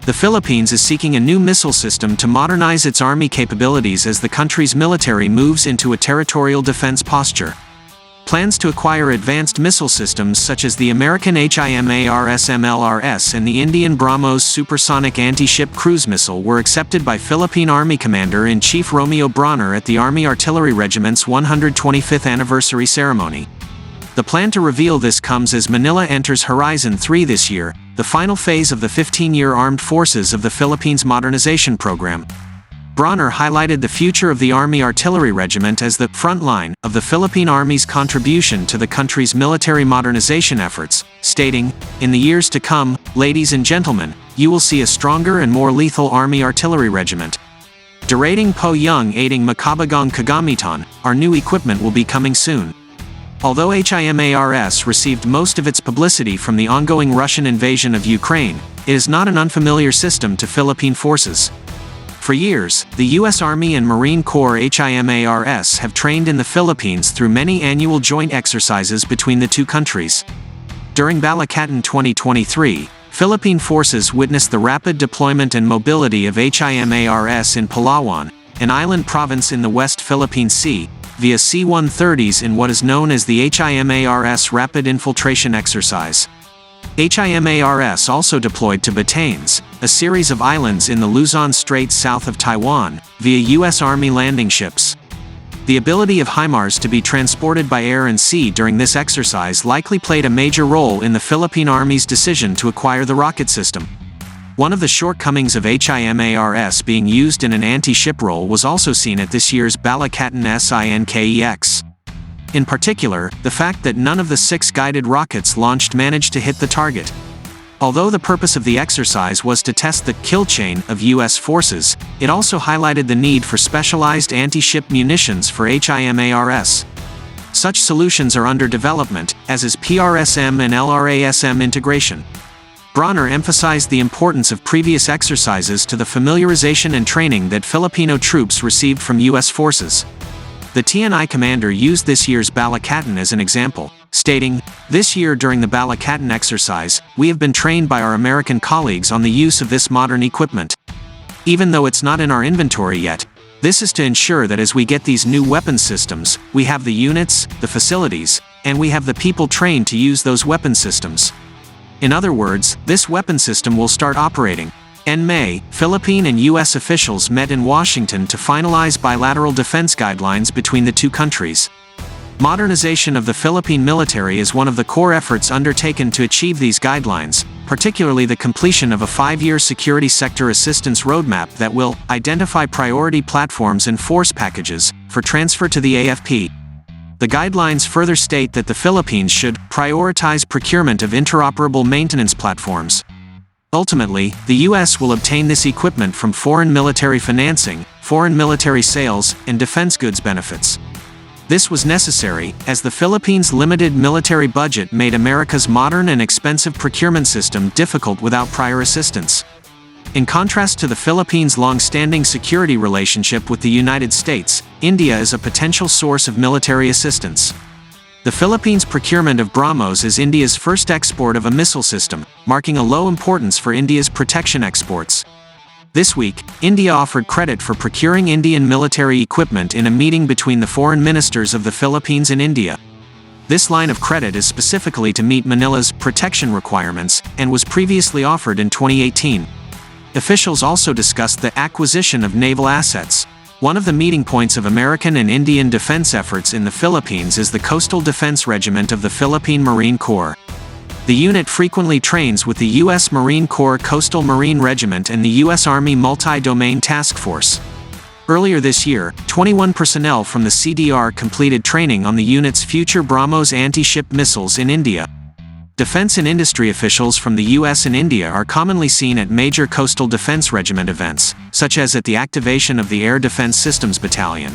The Philippines is seeking a new missile system to modernize its army capabilities as the country's military moves into a territorial defense posture. Plans to acquire advanced missile systems such as the American HIMARS Mlrs and the Indian BrahMos supersonic anti-ship cruise missile were accepted by Philippine Army Commander-in-Chief Romeo Brawner at the Army Artillery Regiment's 125th anniversary ceremony. The plan to reveal this comes as Manila enters Horizon 3 this year, the final phase of the 15-year Armed Forces of the Philippines Modernization program. Brawner highlighted the future of the Army Artillery Regiment as the front line of the Philippine Army's contribution to the country's military modernization efforts, stating, "In the years to come, ladies and gentlemen, you will see a stronger and more lethal Army Artillery Regiment. Darating po yung ating makabagong kagamitan, our new equipment will be coming soon." Although HIMARS received most of its publicity from the ongoing Russian invasion of Ukraine, it is not an unfamiliar system to Philippine forces. For years, the U.S. Army and Marine Corps HIMARS have trained in the Philippines through many annual joint exercises between the two countries. During Balikatan 2023, Philippine forces witnessed the rapid deployment and mobility of HIMARS in Palawan, an island province in the West Philippine Sea, via C-130s in what is known as the HIMARS Rapid Infiltration Exercise. HIMARS also deployed to Batanes, a series of islands in the Luzon Strait south of Taiwan, via U.S. Army landing ships. The ability of HIMARS to be transported by air and sea during this exercise likely played a major role in the Philippine Army's decision to acquire the rocket system. One of the shortcomings of HIMARS being used in an anti-ship role was also seen at this year's Balikatan SINKEX. In particular, the fact that none of the 6 guided rockets launched managed to hit the target. Although the purpose of the exercise was to test the kill chain of U.S. forces, it also highlighted the need for specialized anti-ship munitions for HIMARS. Such solutions are under development, as is PRSM and LRASM integration. Brawner emphasized the importance of previous exercises to the familiarization and training that Filipino troops received from U.S. forces. The TNI commander used this year's Balikatan as an example, stating, "This year during the Balikatan exercise, we have been trained by our American colleagues on the use of this modern equipment. Even though it's not in our inventory yet, this is to ensure that as we get these new weapon systems, we have the units, the facilities, and we have the people trained to use those weapon systems. In other words, this weapon system will start operating." In May, Philippine and U.S. officials met in Washington to finalize bilateral defense guidelines between the two countries. Modernization of the Philippine military is one of the core efforts undertaken to achieve these guidelines, particularly the completion of a 5-year security sector assistance roadmap that will identify priority platforms and force packages for transfer to the AFP. The guidelines further state that the Philippines should prioritize procurement of interoperable maintenance platforms. Ultimately, the U.S. will obtain this equipment from foreign military financing, foreign military sales, and defense goods benefits. This was necessary, as the Philippines' limited military budget made America's modern and expensive procurement system difficult without prior assistance. In contrast to the Philippines' long-standing security relationship with the United States, India is a potential source of military assistance. The Philippines' procurement of BrahMos is India's first export of a missile system, marking a low importance for India's protection exports. This week, India offered credit for procuring Indian military equipment in a meeting between the foreign ministers of the Philippines and India. This line of credit is specifically to meet Manila's protection requirements, and was previously offered in 2018. Officials also discussed the acquisition of naval assets. One of the meeting points of American and Indian defense efforts in the Philippines is the Coastal Defense Regiment of the Philippine Marine Corps. The unit frequently trains with the U.S. Marine Corps Coastal Marine Regiment and the U.S. Army Multi-Domain Task Force. Earlier this year, 21 personnel from the CDR completed training on the unit's future BrahMos anti-ship missiles in India. Defense and industry officials from the U.S. and India are commonly seen at major Coastal Defense Regiment events, such as at the activation of the Air Defense Systems Battalion.